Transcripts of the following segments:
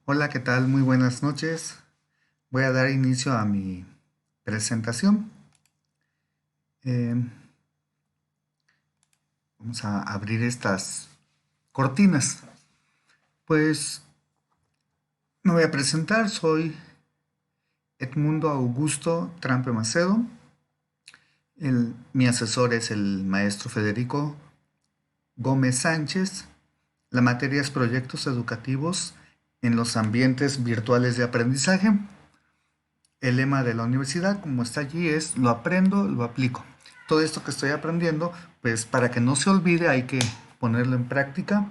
Hola, ¿qué tal? Muy buenas noches. Voy a dar inicio a mi presentación. Eh, Vamos a abrir estas cortinas. Pues me voy a presentar. Soy Edmundo Augusto Trampe Macedo. Mi asesor es el maestro Federico Gómez Sánchez. La materia es proyectos educativos en los ambientes virtuales de aprendizaje. El lema de la universidad, como está allí, es lo aprendo, lo aplico. Todo esto que estoy aprendiendo, pues para que no se olvide hay que ponerlo en práctica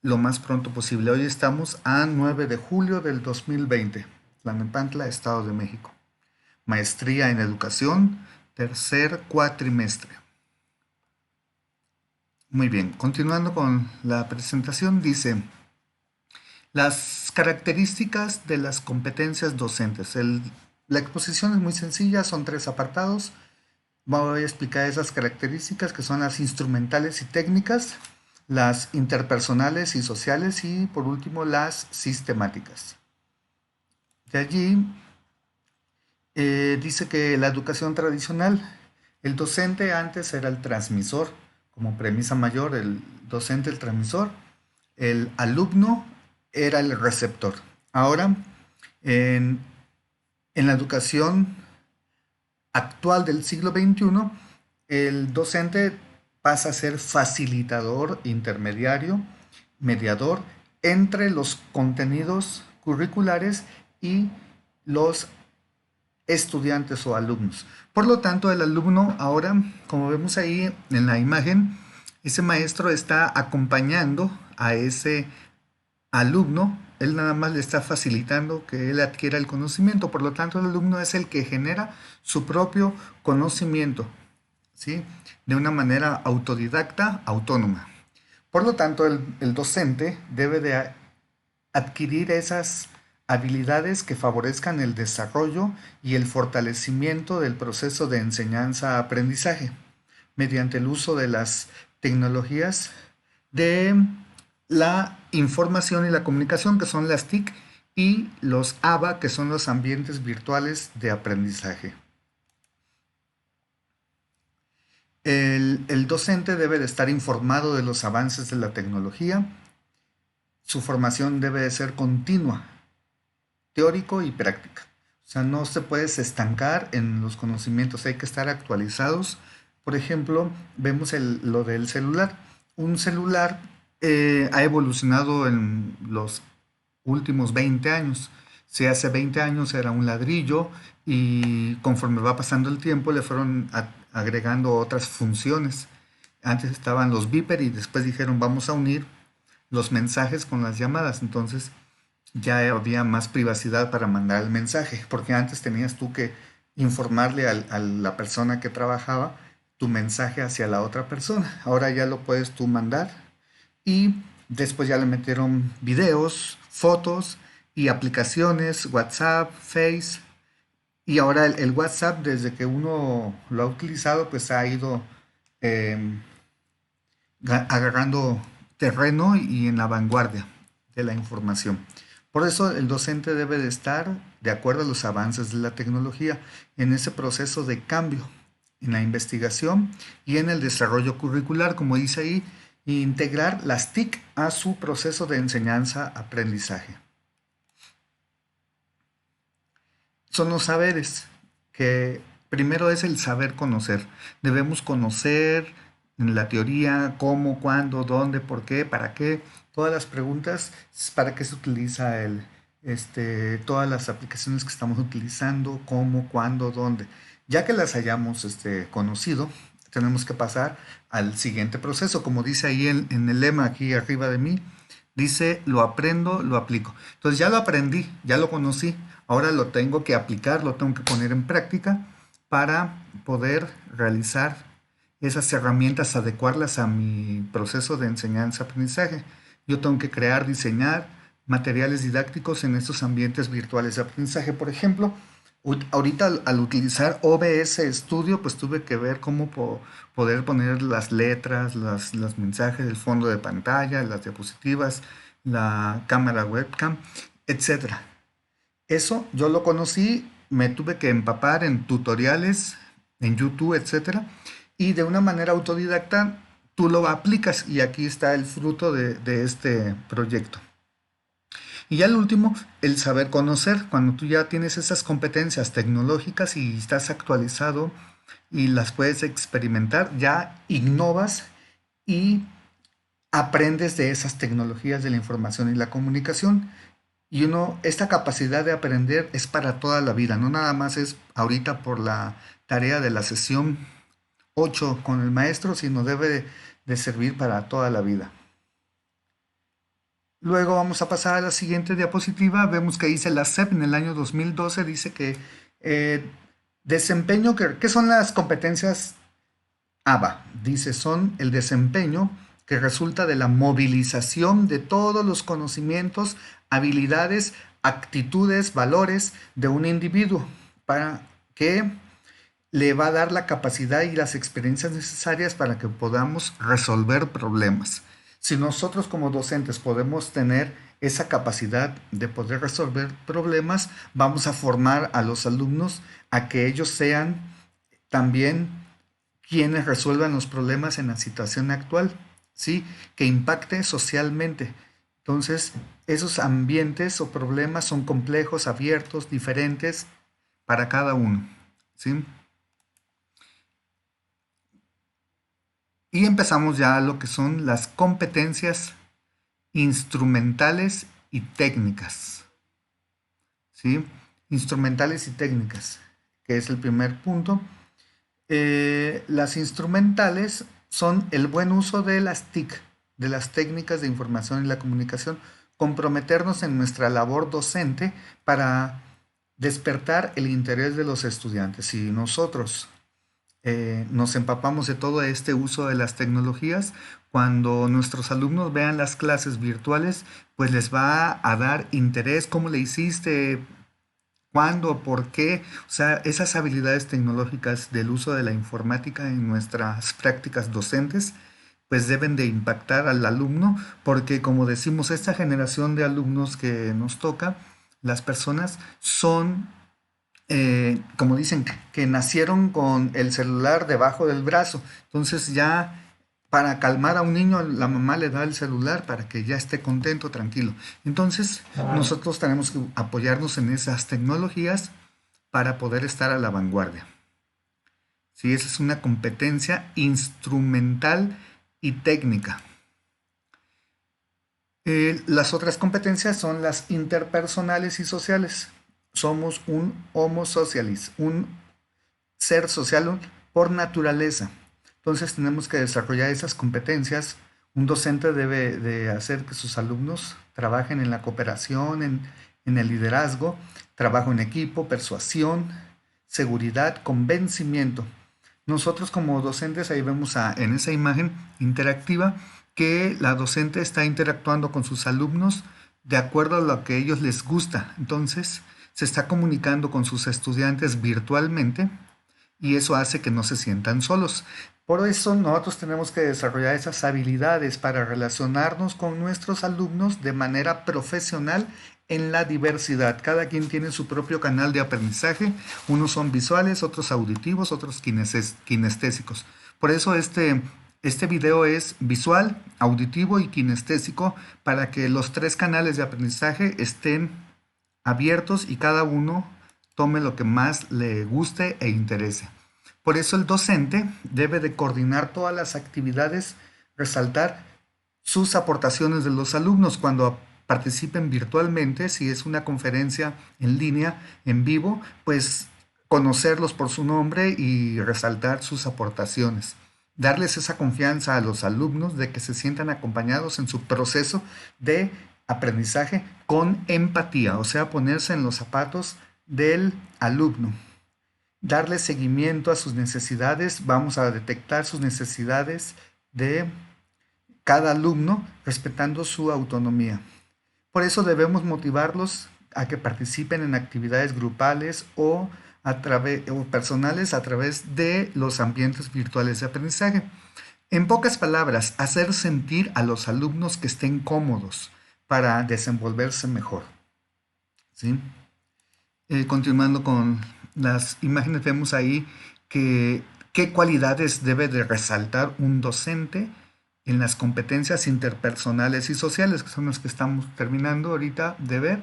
lo más pronto posible. Hoy estamos a 9 de julio del 2020, Tlalnepantla, Estado de México. Maestría en Educación, tercer cuatrimestre. Muy bien, continuando con la presentación, dice las características de las competencias docentes. La exposición es muy sencilla, son tres apartados. Voy a explicar esas características que son las instrumentales y técnicas, las interpersonales y sociales y por último las sistemáticas. De allí dice que la educación tradicional, el docente antes era el transmisor, como premisa mayor, el docente el transmisor, el alumno era el receptor. Ahora, en, en la educación actual del siglo XXI, el docente pasa a ser facilitador, intermediario, mediador entre los contenidos curriculares y los estudiantes o alumnos. Por lo tanto, el alumno ahora, como vemos ahí en la imagen, ese maestro está acompañando a ese alumno, él nada más le está facilitando que él adquiera el conocimiento, por lo tanto el alumno es el que genera su propio conocimiento, ¿sí? De una manera autodidacta, autónoma. Por lo tanto, el docente debe de adquirir esas habilidades que favorezcan el desarrollo y el fortalecimiento del proceso de enseñanza-aprendizaje mediante el uso de las tecnologías de la información y la comunicación, que son las TIC, y los ABA, que son los ambientes virtuales de aprendizaje. El docente debe de estar informado de los avances de la tecnología. Su formación debe de ser continua, teórico y práctica. O sea, no se puede estancar en los conocimientos, hay que estar actualizados. Por ejemplo, vemos lo del celular. Un celular ha evolucionado en los últimos 20 años. Si hace 20 años era un ladrillo y conforme va pasando el tiempo le fueron agregando otras funciones. Antes estaban los beeper y después dijeron vamos a unir los mensajes con las llamadas. Entonces ya había más privacidad para mandar el mensaje, porque antes tenías tú que informarle a la persona que trabajaba tu mensaje hacia la otra persona. Ahora ya lo puedes tú mandar y después ya le metieron videos, fotos y aplicaciones, WhatsApp, Face. Y ahora el WhatsApp, desde que uno lo ha utilizado, pues ha ido eh, agarrando terreno y en la vanguardia de la información. Por eso el docente debe de estar de acuerdo a los avances de la tecnología en ese proceso de cambio, en la investigación y en el desarrollo curricular, como dice ahí, e integrar las TIC a su proceso de enseñanza-aprendizaje. Son los saberes, que primero es el saber conocer. Debemos conocer en la teoría cómo, cuándo, dónde, por qué, para qué. Todas las preguntas, para qué se utiliza todas las aplicaciones que estamos utilizando, cómo, cuándo, dónde. Ya que las hayamos conocido, tenemos que pasar al siguiente proceso. Como dice ahí en el lema aquí arriba de mí, dice, lo aprendo, lo aplico. Entonces ya lo aprendí, ya lo conocí, ahora lo tengo que aplicar, lo tengo que poner en práctica para poder realizar esas herramientas, adecuarlas a mi proceso de enseñanza-aprendizaje. Yo tengo que crear, diseñar materiales didácticos en estos ambientes virtuales de aprendizaje. Por ejemplo, ahorita al utilizar OBS Studio, pues tuve que ver cómo poder poner las letras, los mensajes, el fondo de pantalla, las diapositivas, la cámara webcam, etcétera. Eso yo lo conocí, me tuve que empapar en tutoriales, en YouTube, etcétera, y de una manera autodidacta tú lo aplicas y aquí está el fruto de este proyecto. Y ya el último, el saber conocer. Cuando tú ya tienes esas competencias tecnológicas y estás actualizado y las puedes experimentar, ya innovas y aprendes de esas tecnologías de la información y la comunicación. Y esta capacidad de aprender es para toda la vida, no nada más es ahorita por la tarea de la sesión 8 con el maestro, sino debe de servir para toda la vida. Luego vamos a pasar a la siguiente diapositiva. Vemos que dice la SEP en el año 2012, dice que desempeño, ¿qué son las competencias ABA? Dice, son el desempeño que resulta de la movilización de todos los conocimientos, habilidades, actitudes, valores de un individuo para que le va a dar la capacidad y las experiencias necesarias para que podamos resolver problemas. Si nosotros como docentes podemos tener esa capacidad de poder resolver problemas, vamos a formar a los alumnos a que ellos sean también quienes resuelvan los problemas en la situación actual, ¿sí? Que impacte socialmente. Entonces, esos ambientes o problemas son complejos, abiertos, diferentes para cada uno, ¿sí? Y empezamos ya lo que son las competencias instrumentales y técnicas, ¿sí? Instrumentales y técnicas, que es el primer punto. Las instrumentales son el buen uso de las TIC, de las técnicas de información y la comunicación, comprometernos en nuestra labor docente para despertar el interés de los estudiantes. Si nosotros nos empapamos de todo este uso de las tecnologías, cuando nuestros alumnos vean las clases virtuales, pues les va a dar interés, cómo le hiciste, cuándo, por qué, o sea, esas habilidades tecnológicas del uso de la informática en nuestras prácticas docentes, pues deben de impactar al alumno, porque como decimos, esta generación de alumnos que nos toca, las personas son como dicen, que nacieron con el celular debajo del brazo. Entonces ya para calmar a un niño, la mamá le da el celular para que ya esté contento, tranquilo. Entonces nosotros tenemos que apoyarnos en esas tecnologías para poder estar a la vanguardia. Sí, esa es una competencia instrumental y técnica. Las otras competencias son las interpersonales y sociales. Somos un homo socialis, un ser social por naturaleza. Entonces tenemos que desarrollar esas competencias. Un docente debe de hacer que sus alumnos trabajen en la cooperación, en el liderazgo, trabajo en equipo, persuasión, seguridad, convencimiento. Nosotros como docentes, ahí vemos en esa imagen interactiva que la docente está interactuando con sus alumnos de acuerdo a lo que a ellos les gusta. Entonces, se está comunicando con sus estudiantes virtualmente y eso hace que no se sientan solos. Por eso nosotros tenemos que desarrollar esas habilidades para relacionarnos con nuestros alumnos de manera profesional en la diversidad. Cada quien tiene su propio canal de aprendizaje. Unos son visuales, otros auditivos, otros kinestésicos. Por eso este video es visual, auditivo y kinestésico para que los tres canales de aprendizaje estén abiertos y cada uno tome lo que más le guste e interese. Por eso el docente debe de coordinar todas las actividades, resaltar sus aportaciones de los alumnos cuando participen virtualmente, si es una conferencia en línea, en vivo, pues conocerlos por su nombre y resaltar sus aportaciones. Darles esa confianza a los alumnos de que se sientan acompañados en su proceso de aprendizaje con empatía, o sea, ponerse en los zapatos del alumno. Darle seguimiento a sus necesidades, vamos a detectar sus necesidades de cada alumno respetando su autonomía. Por eso debemos motivarlos a que participen en actividades grupales o personales a través de los ambientes virtuales de aprendizaje. En pocas palabras, hacer sentir a los alumnos que estén cómodos para desenvolverse mejor, ¿sí? Continuando con las imágenes, vemos ahí que qué cualidades debe de resaltar un docente en las competencias interpersonales y sociales, que son las que estamos terminando ahorita de ver.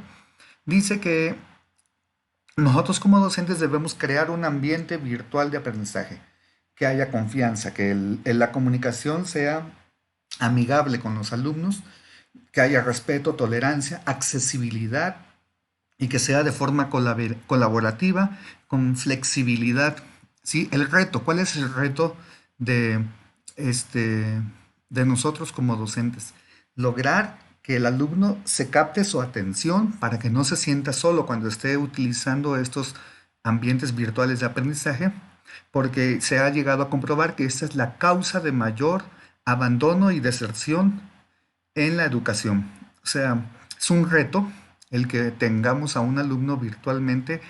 Dice que nosotros como docentes debemos crear un ambiente virtual de aprendizaje, que haya confianza, que la comunicación sea amigable con los alumnos, que haya respeto, tolerancia, accesibilidad y que sea de forma colaborativa, con flexibilidad. ¿Sí? El reto, ¿cuál es el reto de, este, de nosotros como docentes? Lograr que el alumno se capte su atención para que no se sienta solo cuando esté utilizando estos ambientes virtuales de aprendizaje, porque se ha llegado a comprobar que esta es la causa de mayor abandono y deserción en la educación. O sea, es un reto el que tengamos a un alumno virtualmente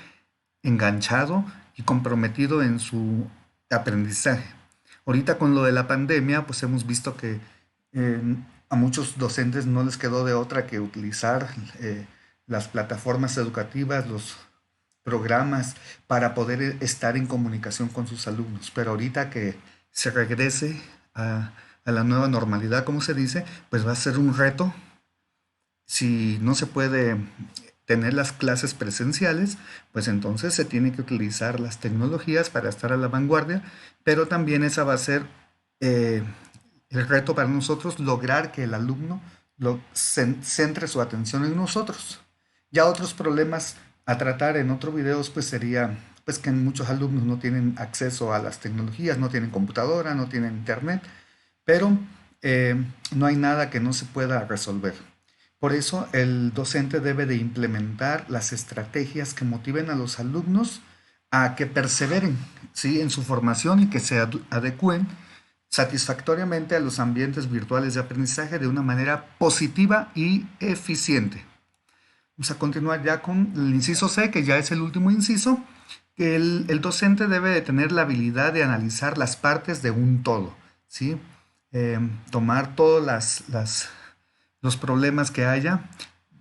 enganchado y comprometido en su aprendizaje. Ahorita con lo de la pandemia, pues hemos visto que a muchos docentes no les quedó de otra que utilizar las plataformas educativas, los programas para poder estar en comunicación con sus alumnos. Pero ahorita que se regrese a la nueva normalidad, como se dice, pues va a ser un reto. Si no se puede tener las clases presenciales, pues entonces se tiene que utilizar las tecnologías para estar a la vanguardia, pero también esa va a ser eh, el reto para nosotros, lograr que el alumno centre su atención en nosotros. Ya otros problemas a tratar en otro video pues sería pues que muchos alumnos no tienen acceso a las tecnologías, no tienen computadora, no tienen internet, pero no hay nada que no se pueda resolver. Por eso el docente debe de implementar las estrategias que motiven a los alumnos a que perseveren, ¿sí? En su formación y que se adecúen satisfactoriamente a los ambientes virtuales de aprendizaje de una manera positiva y eficiente. Vamos a continuar ya con el inciso C, que ya es el último inciso, que el docente debe de tener la habilidad de analizar las partes de un todo, ¿sí? Tomar todos los problemas que haya,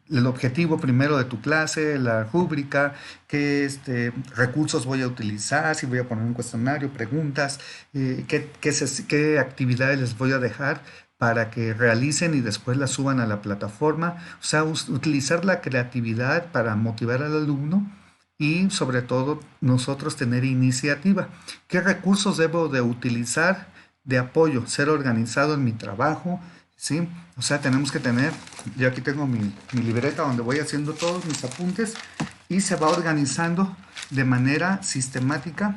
el objetivo primero de tu clase, la rúbrica, qué recursos voy a utilizar, si voy a poner un cuestionario, preguntas, qué actividades les voy a dejar para que realicen y después las suban a la plataforma. O sea, utilizar la creatividad para motivar al alumno y sobre todo nosotros tener iniciativa. ¿Qué recursos debo de utilizar de apoyo? Ser organizado en mi trabajo, ¿sí? O sea, tenemos que tener, yo aquí tengo mi libreta donde voy haciendo todos mis apuntes y se va organizando de manera sistemática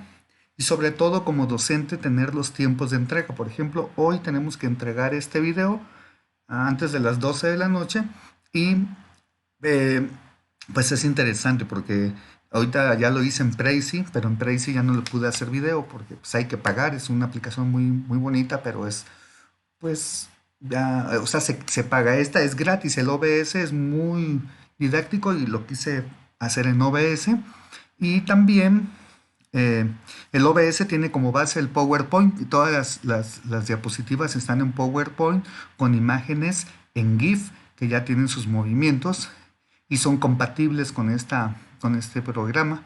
y sobre todo como docente tener los tiempos de entrega. Por ejemplo, hoy tenemos que entregar este video antes de las 12 de la noche y pues es interesante porque ahorita ya lo hice en Prezi, pero en Prezi ya no le pude hacer video porque pues hay que pagar, es una aplicación muy, muy bonita, pero es pues ya, o sea, se paga. Esta es gratis, el OBS es muy didáctico y lo quise hacer en OBS. Y también el OBS tiene como base el PowerPoint y todas las diapositivas están en PowerPoint con imágenes en GIF que ya tienen sus movimientos y son compatibles con este programa.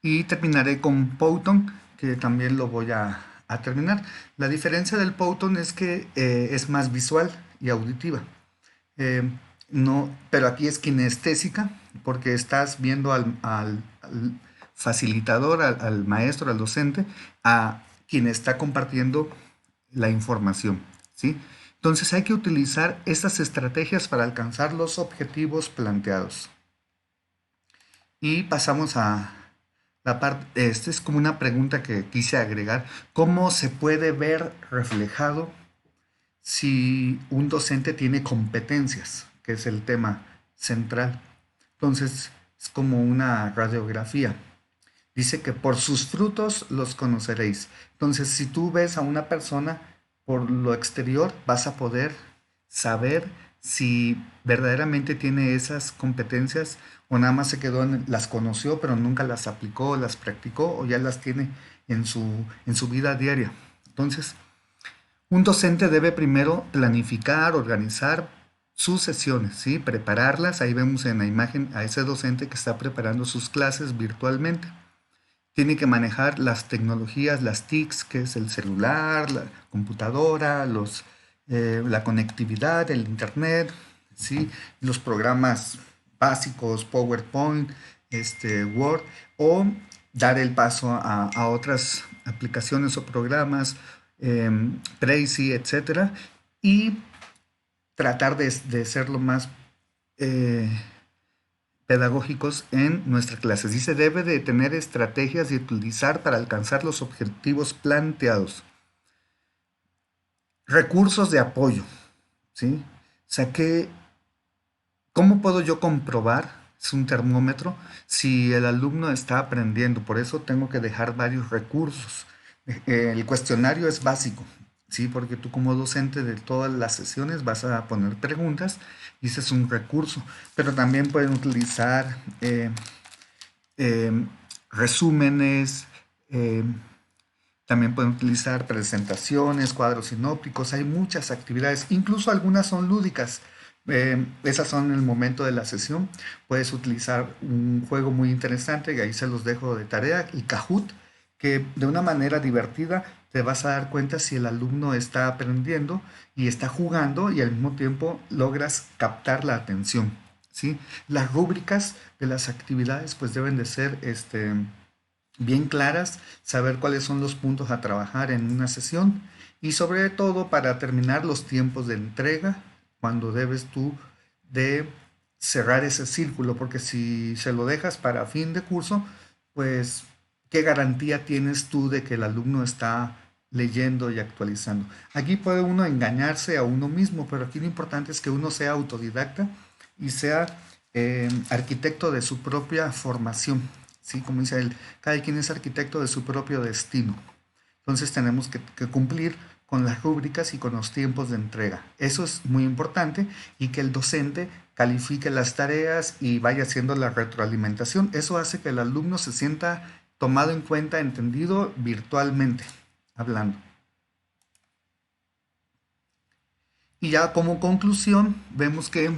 Y terminaré con Powtoon, que también lo voy a terminar. La diferencia del Powtoon es que es más visual y auditiva. No, pero aquí es kinestésica porque estás viendo al facilitador, al maestro, al docente, a quien está compartiendo la información, ¿sí? Entonces hay que utilizar estas estrategias para alcanzar los objetivos planteados. Y pasamos a la parte, esta es como una pregunta que quise agregar. ¿Cómo se puede ver reflejado si un docente tiene competencias? Que es el tema central. Entonces, es como una radiografía. Dice que por sus frutos los conoceréis. Entonces, si tú ves a una persona por lo exterior, vas a poder saber si verdaderamente tiene esas competencias o nada más se quedó las conoció, pero nunca las aplicó, las practicó o ya las tiene en su vida diaria. Entonces, un docente debe primero planificar, organizar sus sesiones, ¿sí? Prepararlas. Ahí vemos en la imagen a ese docente que está preparando sus clases virtualmente. Tiene que manejar las tecnologías, las TICs, que es el celular, la computadora, la conectividad, el internet, ¿sí? Los programas básicos, PowerPoint, Word, o dar el paso a otras aplicaciones o programas, Prezi, etcétera, y tratar de ser lo más eh, pedagógicos en nuestra clase. Sí, se debe de tener estrategias de utilizar para alcanzar los objetivos planteados. Recursos de apoyo, ¿sí? O sea, ¿cómo puedo yo comprobar, es un termómetro, si el alumno está aprendiendo? Por eso tengo que dejar varios recursos. El cuestionario es básico, ¿sí? Porque tú como docente de todas las sesiones vas a poner preguntas y ese es un recurso. Pero también pueden utilizar eh, resúmenes, eh, también pueden utilizar presentaciones, cuadros sinópticos, hay muchas actividades, incluso algunas son lúdicas. Esas son en el momento de la sesión. Puedes utilizar un juego muy interesante, que ahí se los dejo de tarea, el Kahoot, que de una manera divertida te vas a dar cuenta si el alumno está aprendiendo y está jugando y al mismo tiempo logras captar la atención, ¿sí? Las rúbricas de las actividades pues deben de ser bien claras, saber cuáles son los puntos a trabajar en una sesión y sobre todo para terminar los tiempos de entrega, cuando debes tú de cerrar ese círculo, porque si se lo dejas para fin de curso, pues ¿qué garantía tienes tú de que el alumno está leyendo y actualizando? Aquí puede uno engañarse a uno mismo, pero aquí lo importante es que uno sea autodidacta y sea arquitecto de su propia formación. ¿Sí? Como dice él, cada quien es arquitecto de su propio destino. Entonces tenemos que cumplir con las rúbricas y con los tiempos de entrega. Eso es muy importante y que el docente califique las tareas y vaya haciendo la retroalimentación. Eso hace que el alumno se sienta tomado en cuenta, entendido virtualmente, hablando. Y ya como conclusión, vemos que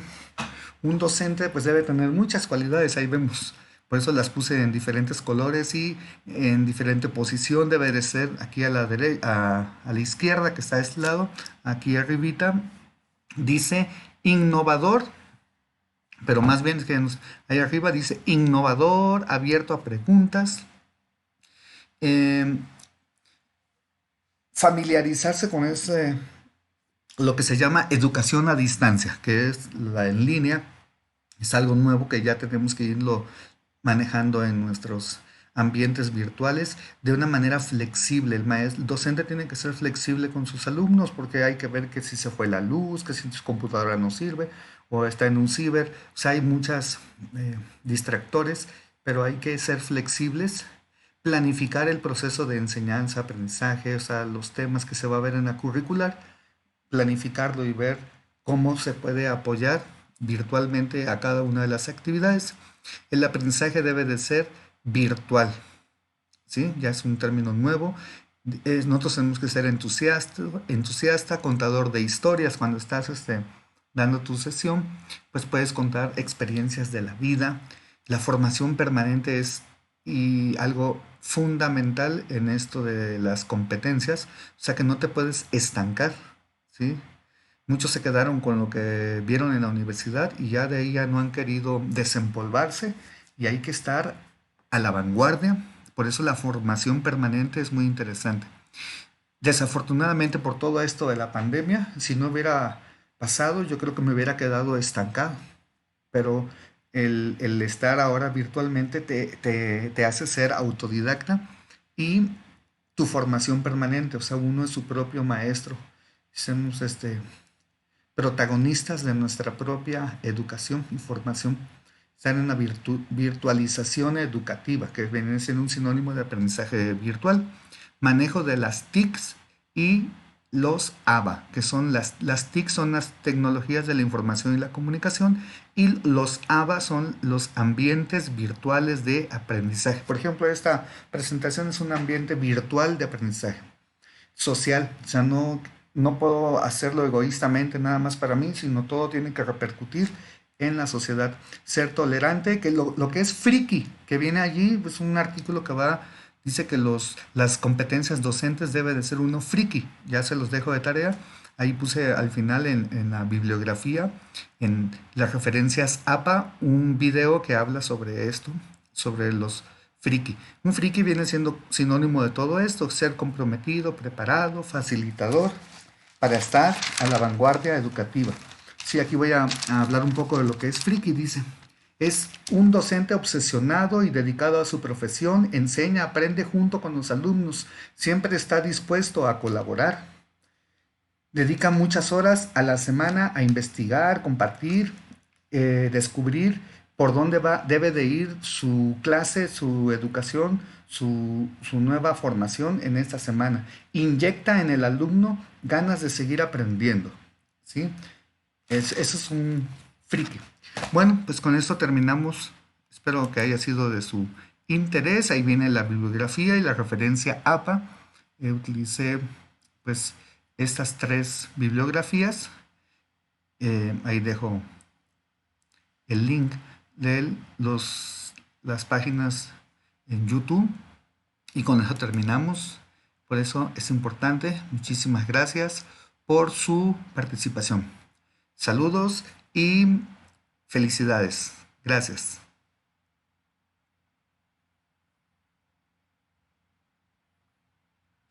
un docente pues debe tener muchas cualidades, ahí vemos. Por eso las puse en diferentes colores y en diferente posición. Debe de ser aquí a la derecha, a la izquierda, que está a este lado, aquí arribita, dice innovador, pero más bien es que ahí arriba dice innovador, abierto a preguntas. Eh, Familiarizarse con lo que se llama educación a distancia, que es la en línea. Es algo nuevo que ya tenemos que irlo manejando en nuestros ambientes virtuales de una manera flexible. El docente tiene que ser flexible con sus alumnos porque hay que ver que si se fue la luz, que si su computadora no sirve o está en un ciber. O sea, hay muchas distractores, pero hay que ser flexibles, planificar el proceso de enseñanza, aprendizaje, o sea, los temas que se va a ver en la curricular, planificarlo y ver cómo se puede apoyar virtualmente a cada una de las actividades. El aprendizaje debe de ser virtual, ¿sí? Ya es un término nuevo. Nosotros tenemos que ser entusiasta, contador de historias. Cuando estás dando tu sesión, pues puedes contar experiencias de la vida. La formación permanente es algo fundamental en esto de las competencias, o sea que no te puedes estancar, ¿sí? Muchos se quedaron con lo que vieron en la universidad y ya de ahí ya no han querido desempolvarse y hay que estar a la vanguardia. Por eso la formación permanente es muy interesante. Desafortunadamente por todo esto de la pandemia, si no hubiera pasado, yo creo que me hubiera quedado estancado. Pero el estar ahora virtualmente te hace ser autodidacta y tu formación permanente, o sea, uno es su propio maestro. Somos protagonistas de nuestra propia educación y formación. Están en la virtualización educativa, que viene siendo un sinónimo de aprendizaje virtual, manejo de las TICs y los ABA, que son las TIC son las tecnologías de la información y la comunicación, y los ABA son los ambientes virtuales de aprendizaje. Por ejemplo, esta presentación es un ambiente virtual de aprendizaje social, o sea, no no puedo hacerlo egoístamente nada más para mí, sino todo tiene que repercutir en la sociedad. Ser tolerante, que lo que es friki, que viene allí, pues un artículo que va, dice que las competencias docentes debe de ser uno friki, ya se los dejo de tarea. Ahí puse al final en la bibliografía, en las referencias APA, un video que habla sobre esto, sobre los friki. Un friki viene siendo sinónimo de todo esto, ser comprometido, preparado, facilitador, para estar a la vanguardia educativa. Sí, aquí voy a hablar un poco de lo que es friki, dice. Es un docente obsesionado y dedicado a su profesión, enseña, aprende junto con los alumnos, siempre está dispuesto a colaborar. Dedica muchas horas a la semana a investigar, compartir, descubrir por dónde debe de ir su clase, su educación, su nueva formación en esta semana. Inyecta en el alumno ganas de seguir aprendiendo. ¿Sí? Eso es un friki. Bueno, pues con esto terminamos. Espero que haya sido de su interés. Ahí viene la bibliografía y la referencia APA. Utilicé pues estas 3 bibliografías. Ahí dejo el link de las páginas en YouTube. Y con eso terminamos. Por eso es importante. Muchísimas gracias por su participación. Saludos y felicidades. Gracias.